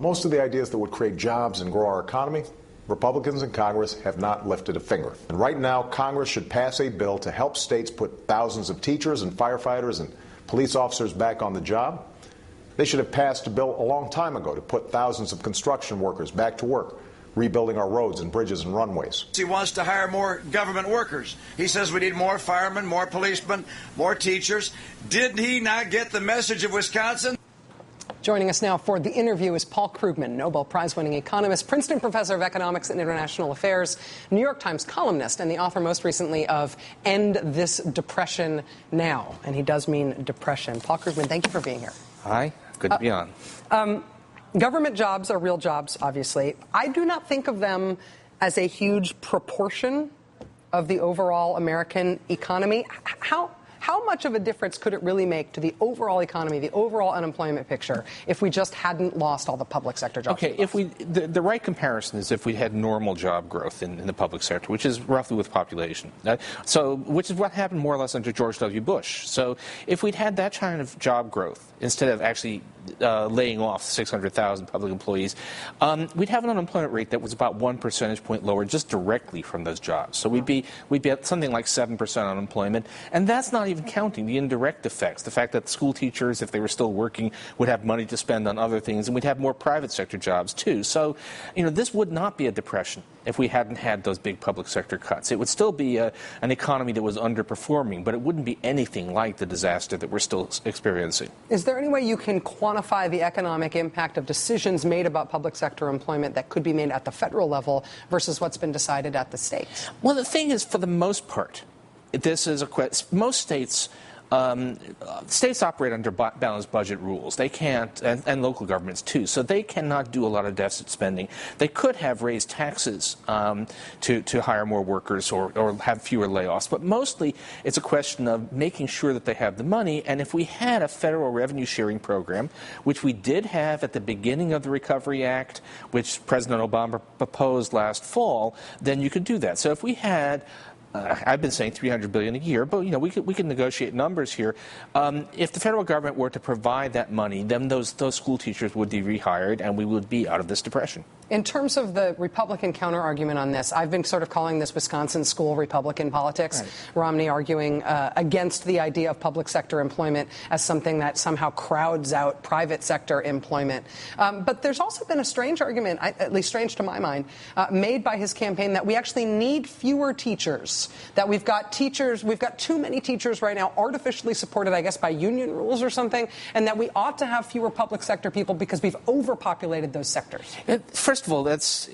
Most of the ideas that would create jobs and grow our economy, Republicans in Congress have not lifted a finger. And right now, Congress should pass a bill to help states put thousands of teachers and firefighters and police officers back on the job. They should have passed a bill a long time ago to put thousands of construction workers back to work, rebuilding our roads and bridges and runways. He wants to hire more government workers. He says we need more firemen, more policemen, more teachers. Did he not get the message of Wisconsin? Joining us now for the interview is Paul Krugman, Nobel Prize-winning economist, Princeton professor of economics and international affairs, New York Times columnist, and the author most recently of End This Depression Now. And he does mean depression. Paul Krugman, thank you for being here. Hi. Good to be on. Government jobs are real jobs, obviously. I do not think of them as a huge proportion of the overall American economy. How much of a difference could it really make to the overall economy, the overall unemployment picture, if we just hadn't lost all the public sector jobs? Okay, the right comparison is if we had normal job growth in the public sector, which is roughly with population. Which is what happened more or less under George W. Bush. So if we'd had that kind of job growth, instead of actually laying off 600,000 public employees, we'd have an unemployment rate that was about 1 percentage point lower just directly from those jobs. So we'd be at something like 7% unemployment, and that's not even counting the indirect effects, the fact that school teachers, if they were still working, would have money to spend on other things, and we'd have more private sector jobs too. So, this would not be a depression if we hadn't had those big public sector cuts. It would still be an economy that was underperforming, but it wouldn't be anything like the disaster that we're still experiencing. Is there any way you can quantify the economic impact of decisions made about public sector employment that could be made at the federal level versus what's been decided at the states? Well, the thing is, for the most part, this is most states operate under balanced budget rules. They can't, and local governments too, so they cannot do a lot of deficit spending. They could have raised taxes to hire more workers or have fewer layoffs, but mostly it's a question of making sure that they have the money. And if we had a federal revenue sharing program, which we did have at the beginning of the Recovery Act, which President Obama proposed last fall, then you could do that. So if we had I've been saying $300 billion a year, but we could negotiate numbers here. If the federal government were to provide that money, then those school teachers would be rehired, and we would be out of this depression. In terms of the Republican counter-argument on this, I've been sort of calling this Wisconsin school Republican politics. Right. Romney arguing against the idea of public sector employment as something that somehow crowds out private sector employment. But there's also been a strange argument, at least strange to my mind, made by his campaign that we actually need fewer teachers, that we've got too many teachers right now, artificially supported, I guess, by union rules or something, and that we ought to have fewer public sector people because we've overpopulated those sectors. First of all, that's,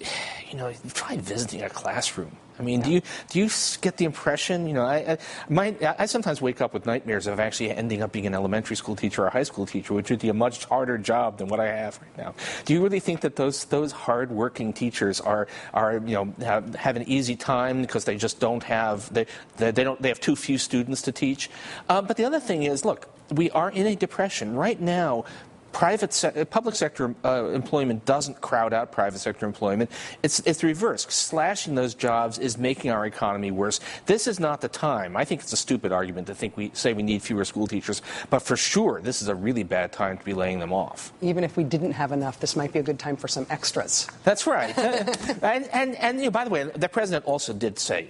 try visiting a classroom. I mean, do you get the impression, I sometimes wake up with nightmares of actually ending up being an elementary school teacher or a high school teacher, which would be a much harder job than what I have right now. Do you really think that those hard-working teachers are have an easy time because they just don't have they have too few students to teach? But the other thing is, look, we are in a depression right now. Public sector employment doesn't crowd out private sector employment. It's the reverse. Slashing those jobs is making our economy worse. This is not the time. I think it's a stupid argument to think we need fewer school teachers, but for sure, this is a really bad time to be laying them off. Even if we didn't have enough, this might be a good time for some extras. That's right. and by the way, the president also did say,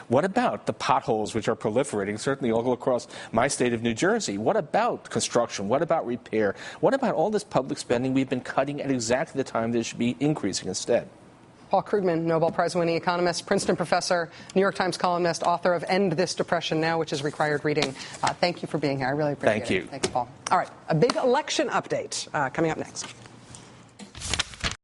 what about the potholes which are proliferating, certainly all across my state of New Jersey? What about construction? What about repair? What about all this public spending we've been cutting at exactly the time they should be increasing instead? Paul Krugman, Nobel Prize-winning economist, Princeton professor, New York Times columnist, author of End This Depression Now, which is required reading. Thank you for being here. I really appreciate it. Thank you. Thank you, Paul. All right, a big election update coming up next.